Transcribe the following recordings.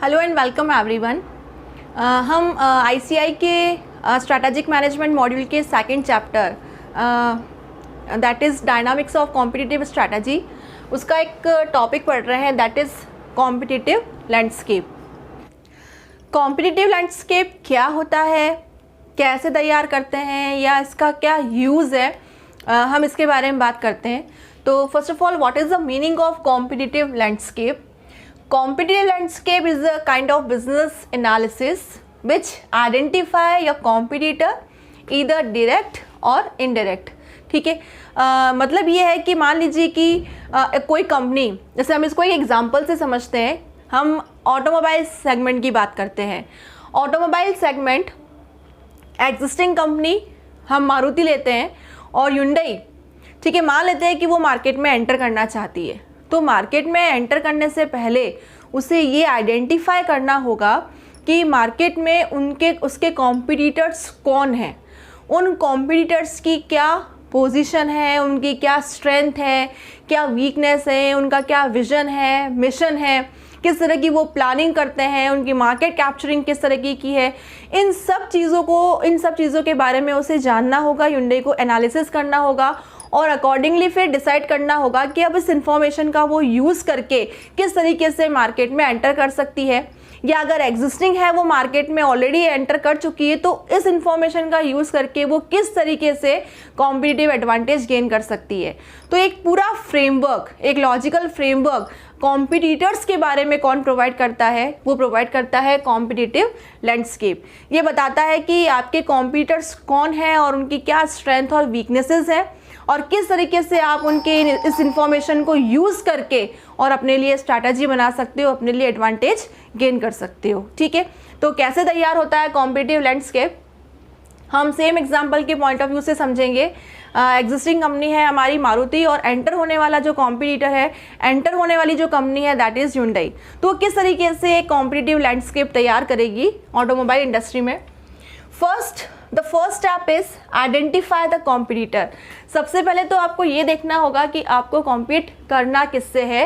Hello and welcome everyone. हम ICI के strategic management module के second chapter that is dynamics of competitive strategy, उसका एक topic पढ़ रहे हैं, that is competitive landscape. Competitive landscape क्या होता है, कैसे तैयार करते हैं या इसका क्या यूज़ है, हम इसके बारे में बात करते हैं। तो first of all, what is the meaning of competitive landscape? Competitive landscape is a kind of business analysis which identify your competitor either direct or indirect। ठीक है, मतलब ये है कि मान लीजिए कि कोई कंपनी, जैसे हम इसको एक एग्जांपल से समझते हैं। हम ऑटोमोबाइल सेगमेंट की बात करते हैं। ऑटोमोबाइल सेगमेंट एग्जिस्टिंग कंपनी हम मारुति लेते हैं और Hyundai, ठीक है, मान लेते हैं कि वो मार्केट में एंटर करना चाहती है। तो मार्केट में एंटर करने से पहले उसे ये आइडेंटिफाई करना होगा कि मार्केट में उसके कॉम्पिटिटर्स कौन हैं, उन कॉम्पिटिटर्स की क्या पोजीशन है, उनकी क्या स्ट्रेंथ है, क्या वीकनेस है, उनका क्या विजन है, मिशन है, किस तरह की वो प्लानिंग करते हैं, उनकी मार्केट कैप्चरिंग किस तरह की है। इन सब चीज़ों के बारे में उसे जानना होगा, Hyundai को एनालिसिस करना होगा और अकॉर्डिंगली फिर डिसाइड करना होगा कि अब इस इंफॉर्मेशन का वो यूज़ करके किस तरीके से मार्केट में एंटर कर सकती है, या अगर एग्जिस्टिंग है, वो मार्केट में ऑलरेडी एंटर कर चुकी है, तो इस इंफॉर्मेशन का यूज़ करके वो किस तरीके से कॉम्पिटिटिव एडवांटेज गेन कर सकती है। तो एक पूरा फ्रेमवर्क, एक लॉजिकल फ्रेमवर्क कॉम्पिटिटर्स के बारे में कौन प्रोवाइड करता है? वो प्रोवाइड करता है कॉम्पिटिटिव लैंडस्केप। ये बताता है कि आपके कॉम्पिटिटर्स कौन हैं और उनकी क्या स्ट्रेंथ और वीकनेसेस है और किस तरीके से आप उनके इस इंफॉर्मेशन को यूज़ करके और अपने लिए स्ट्रैटेजी बना सकते हो, अपने लिए एडवांटेज गेन कर सकते हो। ठीक है, तो कैसे तैयार होता है कॉम्पिटिटिव लैंडस्केप? हम सेम एग्जांपल के पॉइंट ऑफ व्यू से समझेंगे। एग्जिस्टिंग कंपनी है हमारी मारुति और एंटर होने वाला जो कॉम्पिटिटर है, एंटर होने वाली जो कंपनी है दैट इज़ Hyundai। तो किस तरीके से एक कॉम्पिटिटिव लैंडस्केप तैयार करेगी ऑटोमोबाइल इंडस्ट्री में? The first step is identify the competitor. सबसे पहले तो आपको ये देखना होगा कि आपको कॉम्पीट करना किससे है,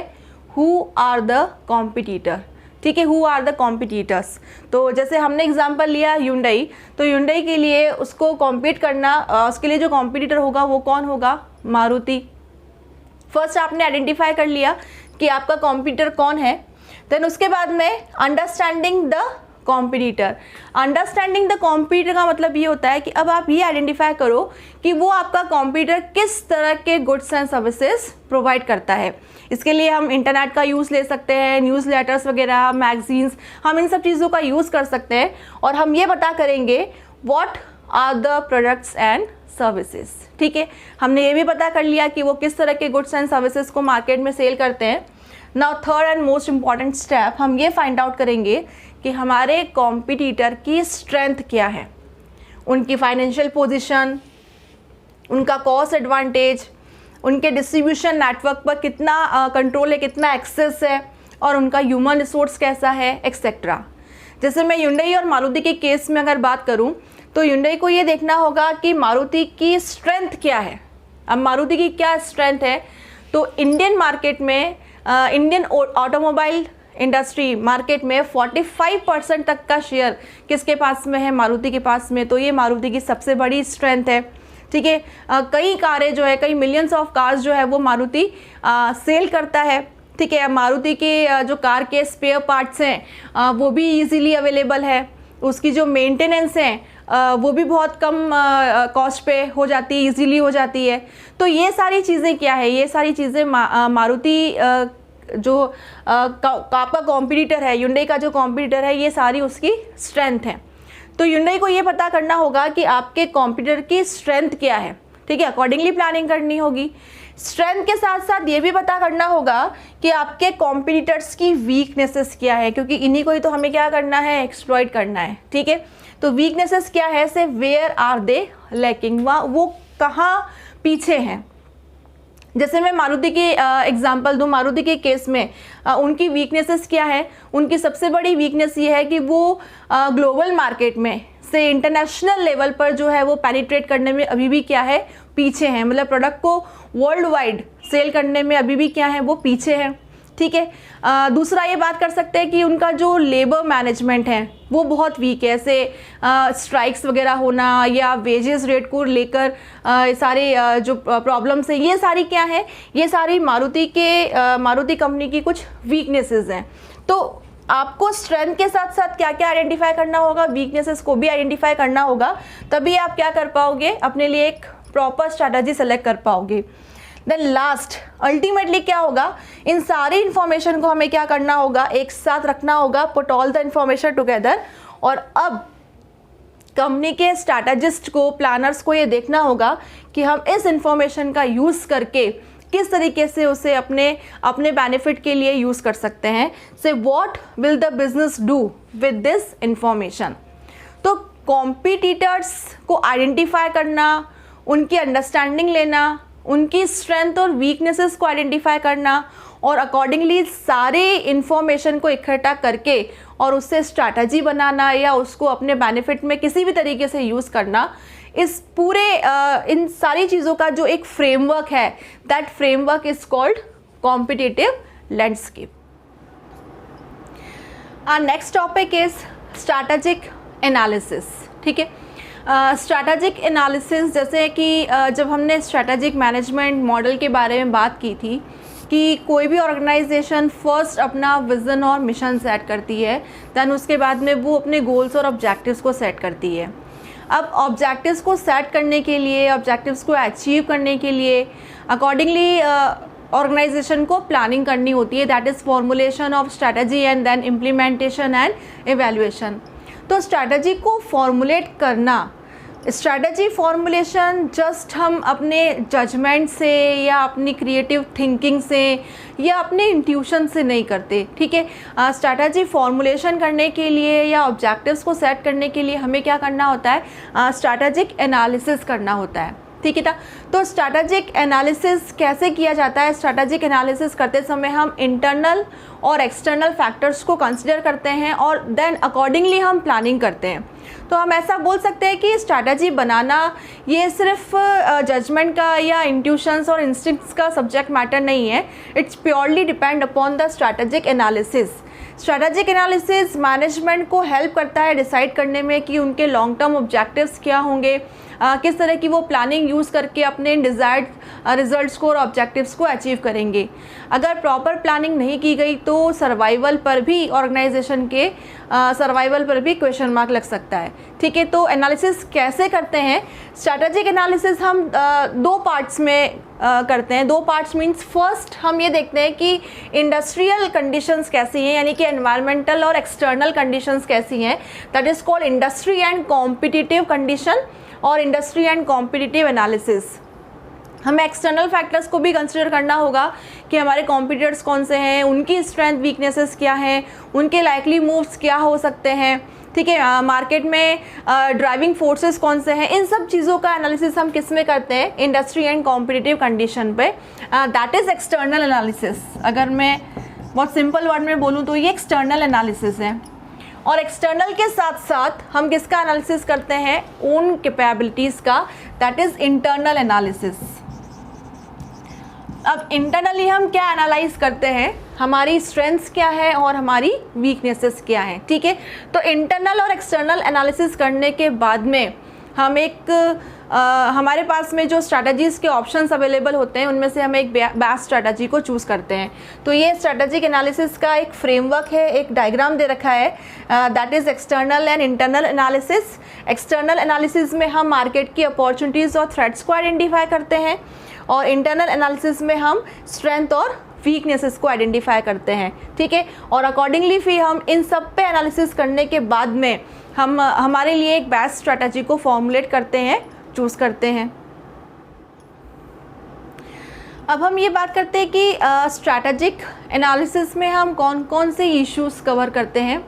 हु आर द कॉम्पिटिटर। ठीक है, हु आर द कॉम्पिटिटर्स। तो जैसे हमने एग्जांपल लिया Hyundai, तो Hyundai के लिए उसको कॉम्पीट करना, उसके लिए जो कॉम्पिटिटर होगा वो कौन होगा? मारुति। फर्स्ट आपने आइडेंटिफाई कर लिया कि आपका कॉम्पिटिटर कौन है। देन उसके बाद में understanding the competitor. Understanding the competitor का मतलब ये होता है कि अब आप ये आइडेंटिफाई करो कि वो आपका कॉम्पिटिटर किस तरह के गुड्स एंड सर्विसेज प्रोवाइड करता है। इसके लिए हम इंटरनेट का यूज़ ले सकते हैं, न्यूज़ लेटर्स वगैरह, मैगजीन्स, हम इन सब चीज़ों का यूज़ कर सकते हैं और हम ये पता करेंगे what are the products and services. ठीक है, हमने ये भी पता कर लिया कि वो किस तरह के गुड्स एंड सर्विसेज को मार्केट में सेल करते हैं। Now third and most important step, हम ये फाइंड आउट करेंगे कि हमारे कॉम्पिटिटर की स्ट्रेंथ क्या है, उनकी फाइनेंशियल पोजीशन, उनका कॉस्ट एडवांटेज, उनके डिस्ट्रीब्यूशन नेटवर्क पर कितना कंट्रोल है, कितना एक्सेस है और उनका ह्यूमन रिसोर्स कैसा है, एक्सेट्रा। जैसे मैं Hyundai और मारुति के केस में अगर बात करूं तो Hyundai को ये देखना होगा कि मारुति की स्ट्रेंथ क्या है। अब मारुति की क्या स्ट्रेंथ है, तो इंडियन मार्केट में, इंडियन ऑटोमोबाइल इंडस्ट्री मार्केट में 45% तक का शेयर किसके पास में है? मारुति के पास में। तो ये मारुति की सबसे बड़ी स्ट्रेंथ है। ठीक है, कई कारें जो है, कई मिलियंस ऑफ कार्स जो है वो मारुति सेल करता है। ठीक है, मारुति के जो कार के स्पेयर पार्ट्स हैं वो भी इजीली अवेलेबल है, उसकी जो मेंटेनेंस है वो भी बहुत कम कॉस्ट पे हो जाती है, इजीली हो जाती है। तो ये सारी चीज़ें क्या है, ये सारी चीज़ें मारुति जो आपका कॉम्पिटिटर है, Hyundai का जो कॉम्पिटिटर है, ये सारी उसकी स्ट्रेंथ है। तो Hyundai को ये पता करना होगा कि आपके कॉम्पिटिटर की स्ट्रेंथ क्या है। ठीक है, अकॉर्डिंगली प्लानिंग करनी होगी। स्ट्रेंथ के साथ साथ ये भी पता करना होगा कि आपके कॉम्पिटिटर्स की वीकनेसेस क्या है, क्योंकि इन्हीं को ही तो हमें क्या करना है, एक्सप्लॉइट करना है। ठीक है, तो वीकनेसेस क्या है, से वेयर आर दे लैकिंग, वो कहाँ पीछे हैं। जैसे मैं मारुति की एग्जांपल दूं, मारुति के केस में उनकी वीकनेसेस क्या है? उनकी सबसे बड़ी वीकनेस ये है कि वो ग्लोबल मार्केट में से इंटरनेशनल लेवल पर जो है वो पेनिट्रेट करने में अभी भी क्या है, पीछे हैं। मतलब प्रोडक्ट को वर्ल्ड वाइड सेल करने में अभी भी क्या है, वो पीछे हैं। ठीक है। दूसरा ये बात कर सकते हैं कि उनका जो लेबर मैनेजमेंट है वो बहुत वीक है, ऐसे स्ट्राइक्स वगैरह होना या वेजेस रेट को लेकर सारे जो प्रॉब्लम्स हैं, ये सारी क्या है, ये सारी मारुति कंपनी की कुछ वीकनेसेस हैं। तो आपको स्ट्रेंथ के साथ साथ क्या क्या आइडेंटिफाई करना होगा, वीकनेसेस को भी आइडेंटिफाई करना होगा, तभी आप क्या कर पाओगे, अपने लिए एक प्रॉपर स्ट्रैटेजी सेलेक्ट कर पाओगे। देन लास्ट अल्टीमेटली क्या होगा, इन सारी इंफॉर्मेशन को हमें क्या करना होगा, एक साथ रखना होगा, put all the information together. और अब कंपनी के स्ट्रैटेजिस्ट को, प्लानर्स को ये देखना होगा कि हम इस इंफॉर्मेशन का यूज़ करके किस तरीके से उसे अपने बेनिफिट के लिए यूज़ कर सकते हैं। से what will the business do with this information. तो कॉम्पिटिटर्स को आइडेंटिफाई करना, उनकी अंडरस्टैंडिंग लेना, उनकी स्ट्रेंथ और वीकनेसेस को आइडेंटिफाई करना और अकॉर्डिंगली सारे इंफॉर्मेशन को इकट्ठा करके और उससे स्ट्रैटेजी बनाना या उसको अपने बेनिफिट में किसी भी तरीके से यूज़ करना, इस पूरे इन सारी चीज़ों का जो एक फ्रेमवर्क है, that framework is called competitive landscape. Our next topic is strategic analysis. ठीक है, स्ट्रैटेजिक एनालिसिस, जैसे कि जब हमने स्ट्रैटेजिक मैनेजमेंट मॉडल के बारे में बात की थी कि कोई भी ऑर्गेनाइजेशन फर्स्ट अपना विज़न और मिशन सेट करती है, दैन उसके बाद में वो अपने गोल्स और ऑब्जेक्टिव्स को सेट करती है। अब ऑब्जेक्टिव्स को सेट करने के लिए, ऑब्जेक्टिव्स को अचीव करने के लिए अकॉर्डिंगली ऑर्गेनाइजेशन को प्लानिंग करनी होती है, that is formulation of strategy and then implementation and evaluation. तो स्ट्रैटेजी को फॉर्मुलेट करना, स्ट्रैटेजी फॉर्मुलेशन जस्ट हम अपने जजमेंट से या अपनी क्रिएटिव थिंकिंग से या अपने इंट्यूशन से नहीं करते। ठीक है, स्ट्रैटेजी फॉर्मुलेशन करने के लिए या ऑब्जेक्टिव्स को सेट करने के लिए हमें क्या करना होता है, स्ट्रैटेजिक एनालिसिस करना होता है। ठीक है ना। तो स्ट्रैटेजिक एनालिसिस कैसे किया जाता है, स्ट्रैटेजिक एनालिसिस करते समय हम इंटरनल और एक्सटर्नल फैक्टर्स को कंसिडर करते हैं और देन अकॉर्डिंगली हम प्लानिंग करते हैं। तो हम ऐसा बोल सकते हैं कि स्ट्रैटेजी बनाना ये सिर्फ जजमेंट का या इंट्यूशंस और इंस्टिंक्ट्स का सब्जेक्ट मैटर नहीं है, it's purely depend upon the strategic analysis. Strategic analysis management को हेल्प करता है डिसाइड करने में कि उनके लॉन्ग टर्म ऑब्जेक्टिव्स क्या होंगे, किस तरह की वो प्लानिंग यूज़ करके अपने डिज़ायर्ड रिजल्ट्स को और ऑब्जेक्टिव्स को अचीव करेंगे। अगर प्रॉपर प्लानिंग नहीं की गई तो सर्वाइवल पर भी, ऑर्गेनाइजेशन के सर्वाइवल पर भी क्वेश्चन मार्क लग सकता है। ठीक है, तो एनालिसिस कैसे करते हैं, स्ट्रैटेजिक एनालिसिस हम दो पार्ट्स में करते हैं। दो पार्ट्स मीन्स फर्स्ट हम ये देखते हैं कि इंडस्ट्रियल कंडीशंस कैसी हैं, यानी कि एनवायरमेंटल और एक्सटर्नल कंडीशंस कैसी हैं, that is called industry and competitive condition और इंडस्ट्री एंड कॉम्पिटिटिव एनालिसिस। हमें एक्सटर्नल फैक्टर्स को भी कंसिडर करना होगा कि हमारे कॉम्पिटिटर्स कौन से हैं, उनकी स्ट्रेंथ वीकनेसेस क्या हैं, उनके लाइकली मूव्स क्या हो सकते हैं। ठीक है, मार्केट में ड्राइविंग फोर्सेस कौन से हैं, इन सब चीज़ों का एनालिसिस हम किस में करते हैं, इंडस्ट्री एंड कॉम्पिटिटिव कंडीशन पे, दैट इज़ एक्सटर्नल एनालिसिस। अगर मैं बहुत सिंपल वर्ड में बोलूँ तो ये एक्सटर्नल एनालिसिस है। और एक्सटर्नल के साथ साथ हम किसका एनालिसिस करते हैं, ओन कैपेबिलिटीज़ का, दैट इज़ इंटरनल एनालिसिस। अब इंटरनली हम क्या एनालाइज करते हैं, हमारी स्ट्रेंथ्स क्या है और हमारी वीकनेसेस क्या है। ठीक है, तो इंटरनल और एक्सटर्नल एनालिसिस करने के बाद में हम एक हमारे पास में जो स्ट्रैटेजीज़ के ऑप्शंस अवेलेबल होते हैं उनमें से हम एक बेस्ट स्ट्रैटेजी को चूज़ करते हैं। तो ये स्ट्रैटेजिक एनालिसिस का एक फ्रेमवर्क है, एक डायग्राम दे रखा है, that is external and internal analysis. External analysis में हम मार्केट की अपॉर्चुनिटीज़ और थ्रेट्स को आइडेंटिफाई करते हैं और इंटरनल एनालिसिस में हम स्ट्रेंथ और वीकनेसेस को आइडेंटिफाई करते हैं। ठीक है, और अकॉर्डिंगली फिर हम इन सब पे एनालिसिस करने के बाद में हम हमारे लिए एक बेस्ट स्ट्रैटेजी को फॉर्मुलेट करते हैं, चूज़ करते हैं। अब हम ये बात करते हैं कि स्ट्रैटेजिक एनालिसिस में हम कौन कौन से इश्यूज़ कवर करते हैं।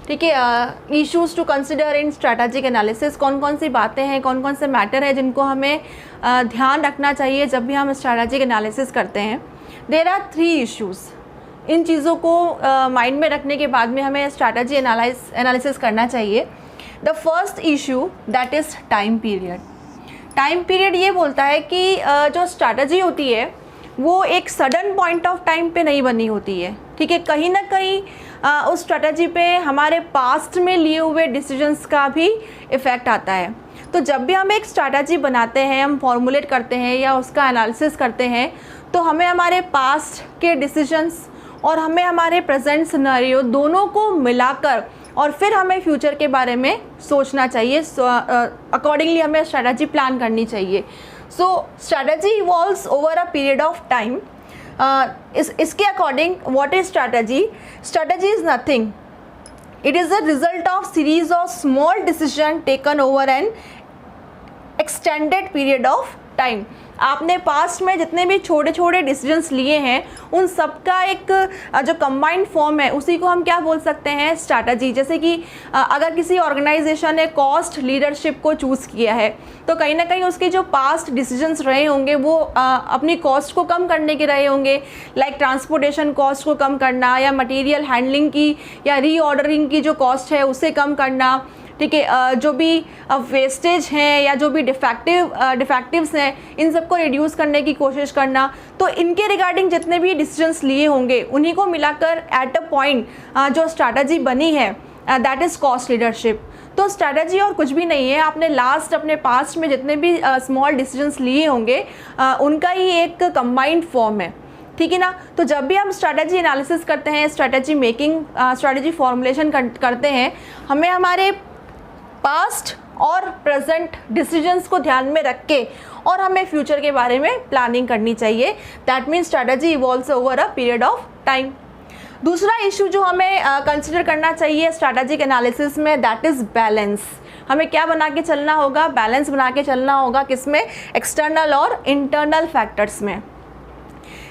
ठीक है, issues to consider in strategic analysis, कौन कौन सी बातें हैं, कौन कौन से मैटर हैं जिनको हमें ध्यान रखना चाहिए जब भी हम स्ट्रैटेजिक एनालिसिस करते हैं। There are 3 issues. इन चीज़ों को माइंड में रखने के बाद में हमें स्ट्रैटेजी एनालिसिस करना चाहिए। The first issue that is time period. Time period ये बोलता है कि जो स्ट्रैटेजी होती है वो एक सडन पॉइंट ऑफ टाइम पे नहीं बनी होती है, ठीक है। कहीं ना कहीं उस स्ट्रैटेजी पे हमारे पास्ट में लिए हुए डिसीजंस का भी इफ़ेक्ट आता है। तो जब भी हम एक स्ट्रैटेजी बनाते हैं, हम फॉर्मुलेट करते हैं या उसका एनालिसिस करते हैं, तो हमें हमारे पास्ट के डिसीजंस और हमें हमारे प्रेजेंट सिनेरियो दोनों को मिलाकर और फिर हमें फ्यूचर के बारे में सोचना चाहिए। अकॉर्डिंगली हमें स्ट्रैटेजी प्लान करनी चाहिए। So strategy evolves over a period of time. इसके according what is strategy? Strategy is nothing, it is a result of series of small decision taken over an extended period of time. आपने past में जितने भी छोटे छोटे decisions लिए हैं, उन सब का एक जो कंबाइंड फॉर्म है, उसी को हम क्या बोल सकते हैं? स्ट्रैटेजी। जैसे कि अगर किसी ऑर्गेनाइजेशन ने कॉस्ट लीडरशिप को चूज़ किया है, तो कहीं ना कहीं उसके जो पास्ट डिसीजंस रहे होंगे वो अपनी कॉस्ट को कम करने के रहे होंगे, लाइक ट्रांसपोर्टेशन कॉस्ट को कम करना, या मटेरियल हैंडलिंग की या रीऑर्डरिंग की जो कॉस्ट है उसे कम करना, ठीक है। जो भी वेस्टेज हैं या जो भी डिफेक्टिव्स हैं, इन सबको रिड्यूस करने की कोशिश करना। तो इनके रिगार्डिंग जितने भी डिसीजंस लिए होंगे, उन्हीं को मिलाकर एट अ पॉइंट जो स्ट्रैटेजी बनी है, दैट इज़ कॉस्ट लीडरशिप। तो स्ट्रैटेजी और कुछ भी नहीं है, आपने अपने पास्ट में जितने भी स्मॉल डिसीजंस लिए होंगे, उनका ही एक कंबाइंड फॉर्म है, ठीक है ना। तो जब भी हम स्ट्रैटेजी एनालिसिस करते हैं, स्ट्रैटेजी मेकिंग, स्ट्रैटेजी फॉर्मुलेशन करते हैं, हमें हमारे पास्ट और प्रेजेंट डिसीजंस को ध्यान में रख के और हमें फ्यूचर के बारे में प्लानिंग करनी चाहिए। That means strategy evolves over a period of time. दूसरा इशू जो हमें कंसिडर करना चाहिए स्ट्रैटेजिक एनालिसिस में, दैट इज़ बैलेंस। हमें क्या बना के चलना होगा? बैलेंस बना के चलना होगा। किसमें? एक्सटर्नल और इंटरनल फैक्टर्स में।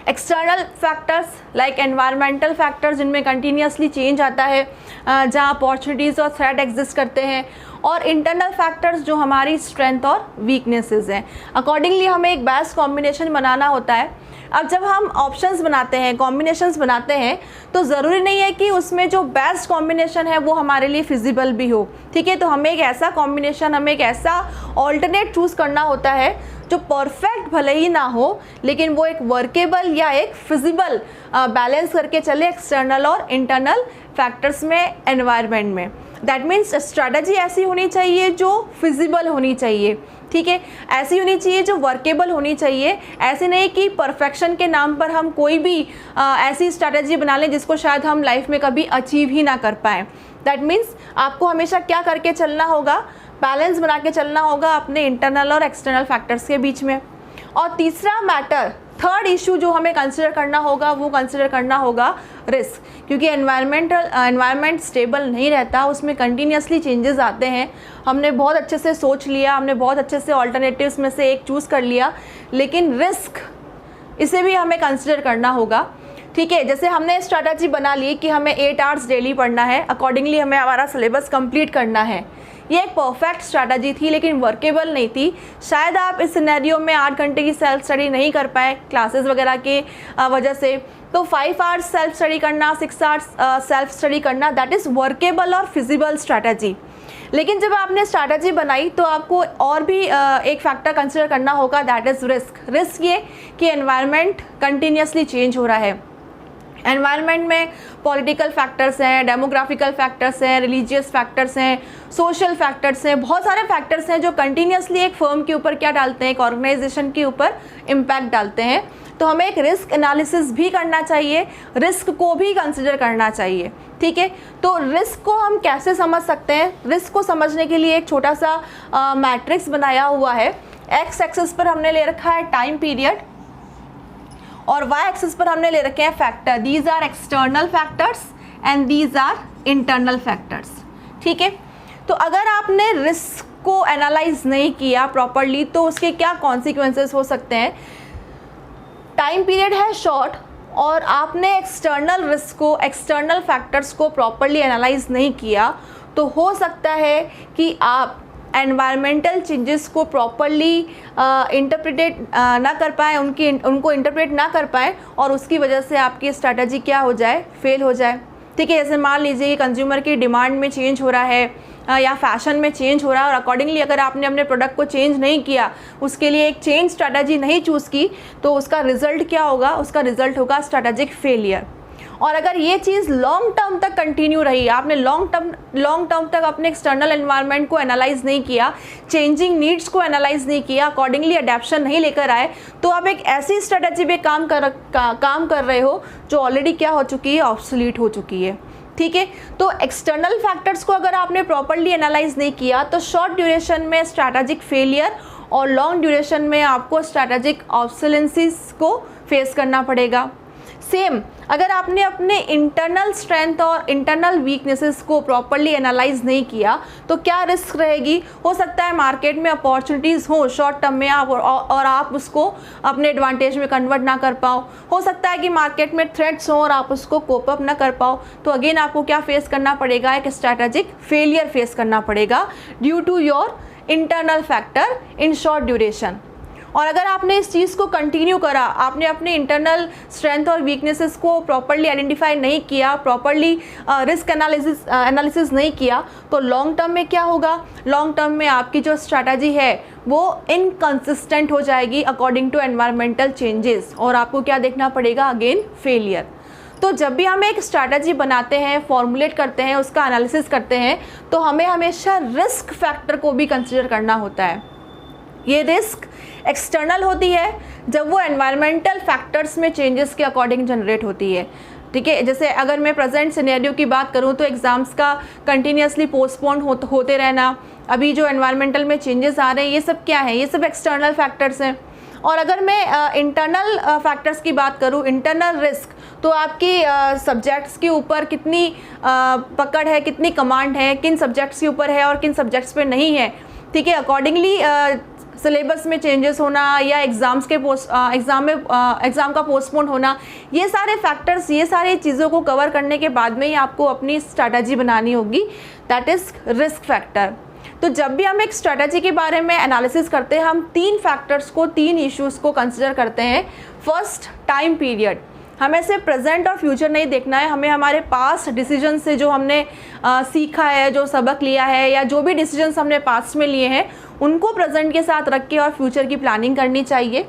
External factors like environmental factors, जिनमें कंटिन्यूसली चेंज आता है, जहाँ अपॉर्चुनिटीज़ और थ्रेट एग्जिस्ट करते हैं, और इंटरनल फैक्टर्स जो हमारी स्ट्रेंथ और वीकनेसेस हैं। अकॉर्डिंगली हमें एक बेस्ट कॉम्बिनेशन बनाना होता है। अब जब हम ऑप्शंस बनाते हैं, कॉम्बिनेशंस बनाते हैं, तो ज़रूरी नहीं है कि उसमें जो बेस्ट कॉम्बिनेशन है वो हमारे लिए फिजिबल भी हो, ठीक है। तो हमें एक ऐसा कॉम्बिनेशन, हमें एक ऐसा ऑल्टरनेट चूज़ करना होता है जो परफेक्ट भले ही ना हो, लेकिन वो एक वर्केबल या एक फिजिबल बैलेंस करके चले एक्सटर्नल और इंटरनल फैक्टर्स में, एनवायरनमेंट में। दैट मीन्स स्ट्रैटेजी ऐसी होनी चाहिए जो फिजिबल होनी चाहिए, ठीक है। ऐसी होनी चाहिए जो वर्केबल होनी चाहिए। ऐसे नहीं कि परफेक्शन के नाम पर हम कोई भी ऐसी स्ट्रैटेजी बना लें जिसको शायद हम लाइफ में कभी अचीव ही ना कर पाएँ। दैट मीन्स आपको हमेशा क्या करके चलना होगा? बैलेंस बना के चलना होगा अपने इंटरनल और एक्सटर्नल फैक्टर्स के बीच में। और तीसरा मैटर, थर्ड इशू जो हमें कंसिडर करना होगा, वो कंसिडर करना होगा रिस्क। क्योंकि एनवायरनमेंट स्टेबल नहीं रहता, उसमें कंटिन्यूसली चेंजेस आते हैं। हमने बहुत अच्छे से सोच लिया, हमने बहुत अच्छे से ऑल्टरनेटिव्स में से एक चूज़ कर लिया, लेकिन रिस्क, इसे भी हमें कंसिडर करना होगा, ठीक है। जैसे हमने स्ट्रैटेजी बना ली कि हमें 8 आवर्स डेली पढ़ना है, अकॉर्डिंगली हमें हमारा सिलेबस कंप्लीट करना है। ये एक परफेक्ट स्ट्रैटेजी थी, लेकिन वर्केबल नहीं थी। शायद आप इस सिनेरियो में 8 घंटे की सेल्फ स्टडी नहीं कर पाए क्लासेस वगैरह के वजह से, तो 5 आवर्स सेल्फ स्टडी करना, 6 आवर्स सेल्फ स्टडी करना, दैट इज़ वर्केबल और फिजिबल स्ट्रैटेजी। लेकिन जब आपने स्ट्रैटेजी बनाई तो आपको और भी एक फैक्टर कंसिडर करना होगा, दैट इज़ रिस्क। रिस्क ये कि एनवायरनमेंट कंटिन्यूसली चेंज हो रहा है। एनवायरनमेंट में पॉलिटिकल फैक्टर्स हैं, डेमोग्राफिकल फैक्टर्स हैं, रिलीजियस फैक्टर्स हैं, सोशल फैक्टर्स हैं, बहुत सारे फैक्टर्स हैं जो कंटिन्यूसली एक फर्म के ऊपर क्या डालते हैं, एक ऑर्गेनाइजेशन के ऊपर इम्पैक्ट डालते हैं। तो हमें एक रिस्क एनालिसिस भी करना चाहिए, रिस्क को भी कंसिडर करना चाहिए, ठीक है। तो रिस्क को हम कैसे समझ सकते हैं? रिस्क को समझने के लिए एक छोटा सा मैट्रिक्स बनाया हुआ है। एक्स एक्सिस पर हमने ले रखा है टाइम पीरियड और वाई एक्सिस पर हमने ले रखे हैं factor. These are external factors and these are internal factors, ठीक है। तो अगर आपने रिस्क को एनालाइज नहीं किया प्रॉपरली तो उसके क्या कॉन्सिक्वेंसेस हो सकते हैं? टाइम पीरियड है शॉर्ट और आपने एक्सटर्नल रिस्क को, एक्सटर्नल फैक्टर्स को प्रॉपरली एनालाइज नहीं किया, तो हो सकता है कि आप एनवायरमेंटल चेंजेस को प्रॉपरली इंटरप्रेट ना कर पाएँ, उनको इंटरप्रेट ना कर पाएँ और उसकी वजह से आपकी स्ट्रैटेजी क्या हो जाए? फेल हो जाए। ठीक है, जैसे मान लीजिए कि कंज्यूमर की डिमांड में चेंज हो रहा है या फैशन में चेंज हो रहा है और अकॉर्डिंगली अगर आपने अपने प्रोडक्ट को चेंज नहीं किया, उसके लिए एक चेंज स्ट्रैटेजी नहीं चूज़ की, तो उसका रिजल्ट क्या होगा? उसका रिजल्ट होगा स्ट्रैटेजिक फेलियर। और अगर ये चीज़ लॉन्ग टर्म तक कंटिन्यू रही, आपने लॉन्ग टर्म तक अपने एक्सटर्नल एनवायरनमेंट को एनालाइज नहीं किया, चेंजिंग नीड्स को एनालाइज नहीं किया, अकॉर्डिंगली अडेप्शन नहीं लेकर आए, तो आप एक ऐसी स्ट्रेटजी पे काम कर रहे हो जो ऑलरेडी क्या हो चुकी है? ऑब्सोलीट हो चुकी है। ठीक है, तो एक्सटर्नल फैक्टर्स को अगर आपने प्रॉपर्ली एनालाइज नहीं किया तो शॉर्ट ड्यूरेशन में स्ट्रैटेजिक फेलियर और लॉन्ग ड्यूरेशन में आपको स्ट्रैटेजिक ऑब्सोलेंसेस को फेस करना पड़ेगा। सेम अगर आपने अपने इंटरनल स्ट्रेंथ और इंटरनल वीकनेसेस को प्रॉपर्ली एनालाइज नहीं किया तो क्या रिस्क रहेगी? हो सकता है मार्केट में अपॉर्चुनिटीज़ हो शॉर्ट टर्म में और आप उसको अपने एडवांटेज में कन्वर्ट ना कर पाओ। हो सकता है कि मार्केट में थ्रेट्स हो और आप उसको कोप अप ना कर पाओ, तो अगेन आपको क्या फेस करना पड़ेगा? एक स्ट्रैटेजिक फेलियर फेस करना पड़ेगा due to your internal factor in short duration. और अगर आपने इस चीज़ को कंटिन्यू करा, आपने अपने इंटरनल स्ट्रेंथ और वीकनेसेस को प्रॉपर्ली आइडेंटिफाई नहीं किया, प्रॉपर्ली रिस्क एनालिसिस नहीं किया, तो लॉन्ग टर्म में क्या होगा? लॉन्ग टर्म में आपकी जो स्ट्रैटेजी है वो इनकंसिस्टेंट हो जाएगी अकॉर्डिंग टू एनवायरमेंटल चेंजेस और आपको क्या देखना पड़ेगा? Again failure. तो जब भी हम एक स्ट्रैटेजी बनाते हैं, फॉर्मुलेट करते हैं, उसका एनालिसिस करते हैं, तो हमें हमेशा रिस्क फैक्टर को भी कंसिडर करना होता है। ये रिस्क एक्सटर्नल होती है जब वो एनवायरमेंटल फैक्टर्स में चेंजेस के अकॉर्डिंग जनरेट होती है। ठीक है, जैसे अगर मैं प्रेजेंट सिनेरियो की बात करूँ तो एग्ज़ाम्स का कंटिन्यूसली पोस्टपोन होते रहना, अभी जो एनवायरमेंटल में चेंजेस आ रहे हैं, ये सब क्या है? ये सब एक्सटर्नल फैक्टर्स हैं। और अगर मैं इंटरनल फैक्टर्स की बात करूँ, इंटरनल रिस्क, तो आपकी सब्जेक्ट्स के ऊपर कितनी पकड़ है, कितनी कमांड है, किन सब्जेक्ट्स के ऊपर है और किन सब्जेक्ट्स पे नहीं है। ठीक है, अकॉर्डिंगली सिलेबस में चेंजेस होना या एग्ज़ाम का पोस्टपोन होना, ये सारे फैक्टर्स, ये सारी चीज़ों को कवर करने के बाद में ही आपको अपनी स्ट्रैटेजी बनानी होगी, दैट इज़ रिस्क फैक्टर। तो जब भी हम एक स्ट्रैटेजी के बारे में एनालिसिस करते हैं, हम 3 फैक्टर्स को, 3 इश्यूज़ को कंसिडर करते हैं। First, time period. हमें सिर्फ प्रेजेंट और फ्यूचर नहीं देखना है, हमें हमारे पास्ट डिसीजन से जो हमने सीखा है, जो सबक लिया है या जो भी डिसीजंस हमने पास्ट में लिए हैं, उनको प्रेजेंट के साथ रख के और फ्यूचर की प्लानिंग करनी चाहिए।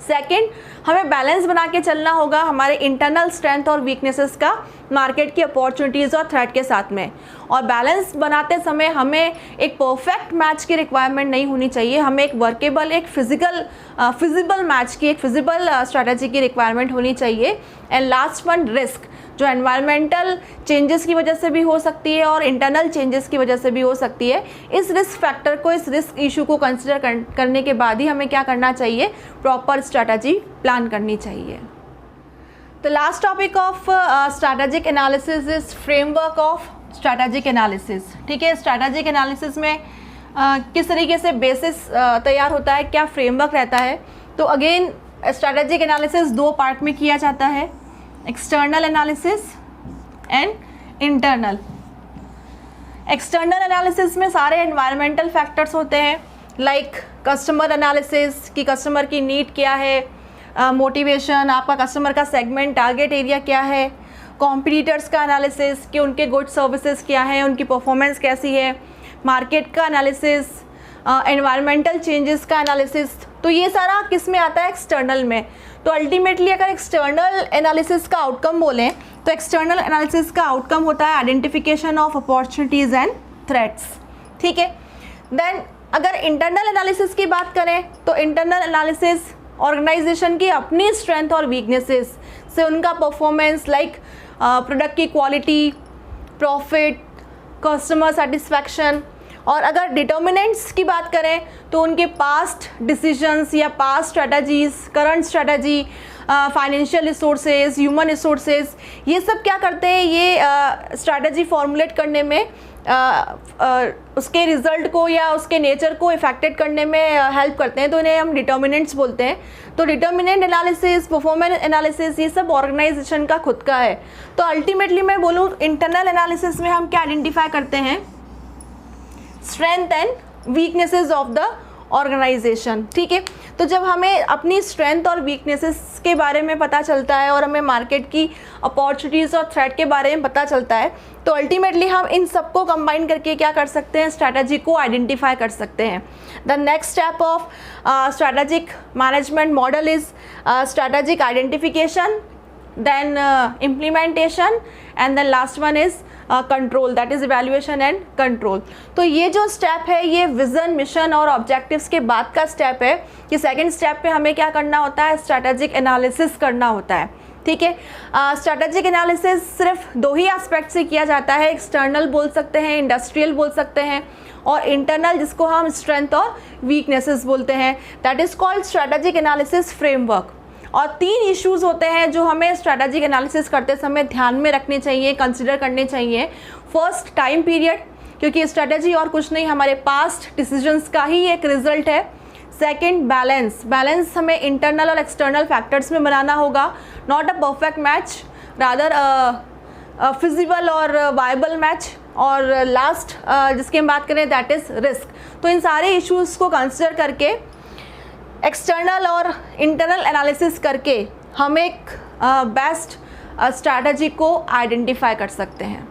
सेकंड, हमें बैलेंस बना के चलना होगा हमारे इंटरनल स्ट्रेंथ और वीकनेसेस का मार्केट की अपॉर्चुनिटीज़ और थ्रेट के साथ में। और बैलेंस बनाते समय हमें एक परफेक्ट मैच की रिक्वायरमेंट नहीं होनी चाहिए, हमें एक वर्केबल, एक फिजिबल मैच की, एक फिजिबल स्ट्रैटेजी की रिक्वायरमेंट होनी चाहिए। एंड लास्ट वन, रिस्क, जो एनवायरमेंटल चेंजेस की वजह से भी हो सकती है और इंटरनल चेंजेस की वजह से भी हो सकती है। इस रिस्क फैक्टर को, इस रिस्क इशू को कंसिडर करने के बाद ही हमें क्या करना चाहिए? प्रॉपर स्ट्रैटेजी प्लान करनी चाहिए। The last topic of strategic analysis is framework of strategic analysis. ठीक है, स्ट्रैटेजिक एनालिसिस में किस तरीके से बेसिस तैयार होता है, क्या फ्रेमवर्क रहता है? तो अगेन स्ट्रैटेजिक एनालिसिस 2 पार्ट में किया जाता है, external analysis and internal. External analysis में सारे एनवायरमेंटल फैक्टर्स होते हैं, लाइक कस्टमर एनालिसिस कि कस्टमर की नीड क्या है, मोटिवेशन, आपका कस्टमर का सेगमेंट, टारगेट एरिया क्या है, कॉम्पिटिटर्स का एनालिसिस कि उनके गुड सर्विसेज क्या है, उनकी परफॉर्मेंस कैसी है, मार्केट का एनालिसिस, एनवायरमेंटल चेंजेस का एनालिसिस। तो ये सारा किस में आता है? एक्सटर्नल में। तो अल्टीमेटली अगर एक्सटर्नल एनालिसिस का आउटकम बोलें तो एक्सटर्नल एनालिसिस का आउटकम होता है identification of opportunities and threats. ठीक है, देन अगर इंटरनल एनालिसिस की बात करें तो इंटरनल एनालिसिस ऑर्गेनाइजेशन की अपनी स्ट्रेंथ और वीकनेसेस से उनका परफॉर्मेंस, लाइक प्रोडक्ट की क्वालिटी, प्रॉफिट, कस्टमर सेटिस्फैक्शन। और अगर डिटर्मिनेंट्स की बात करें तो उनके पास्ट डिसीजंस या past strategies, current strategy, financial resources, human resources, ये सब क्या करते हैं? ये स्ट्रेटजी फॉर्मुलेट करने में उसके रिजल्ट को या उसके नेचर को इफेक्टेड करने में हेल्प करते हैं, तो इन्हें हम डिटर्मिनेंट्स बोलते हैं। तो डिटर्मिनेंट एनालिसिस, परफॉर्मेंस एनालिसिस, ये सब ऑर्गेनाइजेशन का खुद का है। तो अल्टीमेटली मैं बोलूँ इंटरनल एनालिसिस में हम क्या आइडेंटिफाई करते हैं? Strength and weaknesses of the organisation. ठीक है, तो जब हमें अपनी स्ट्रेंथ और वीकनेसेस के बारे में पता चलता है और हमें मार्केट की अपॉर्चुनिटीज़ और थ्रेट के बारे में पता चलता है, तो अल्टीमेटली हम इन सबको कंबाइन करके क्या कर सकते हैं, स्ट्रैटेजी को आइडेंटिफाई कर सकते हैं। The next step of strategic management model is strategic identification, then implementation, and then last one is control, that is evaluation and control। तो ये जो स्टेप है ये विजन, मिशन और ऑब्जेक्टिव्स के बाद का स्टेप है कि सेकंड स्टेप पे हमें क्या करना होता है, स्ट्रैटेजिक एनालिसिस करना होता है। ठीक है, स्ट्रैटेजिक एनालिसिस सिर्फ दो ही एस्पेक्ट से किया जाता है, एक्सटर्नल बोल सकते हैं, इंडस्ट्रियल बोल सकते हैं, और इंटरनल जिसको हम स्ट्रेंथ और वीकनेसेस बोलते हैं, that is called strategic analysis framework. और 3 इश्यूज़ होते हैं जो हमें स्ट्रैटेजिक एनालिसिस करते समय ध्यान में रखने चाहिए, कंसिडर करने चाहिए। फर्स्ट, टाइम पीरियड, क्योंकि स्ट्रैटेजी और कुछ नहीं, हमारे पास्ट डिसीजंस का ही एक रिजल्ट है। सेकंड, बैलेंस, बैलेंस हमें इंटरनल और एक्सटर्नल फैक्टर्स में बनाना होगा, not a perfect match, rather feasible और वायबल मैच। और लास्ट जिसकी हम बात करें दैट इज़ रिस्क। तो इन सारे इश्यूज़ को कंसिडर करके, एक्सटर्नल और इंटरनल एनालिसिस करके हम एक बेस्ट स्ट्रैटेजी को आइडेंटिफाई कर सकते हैं।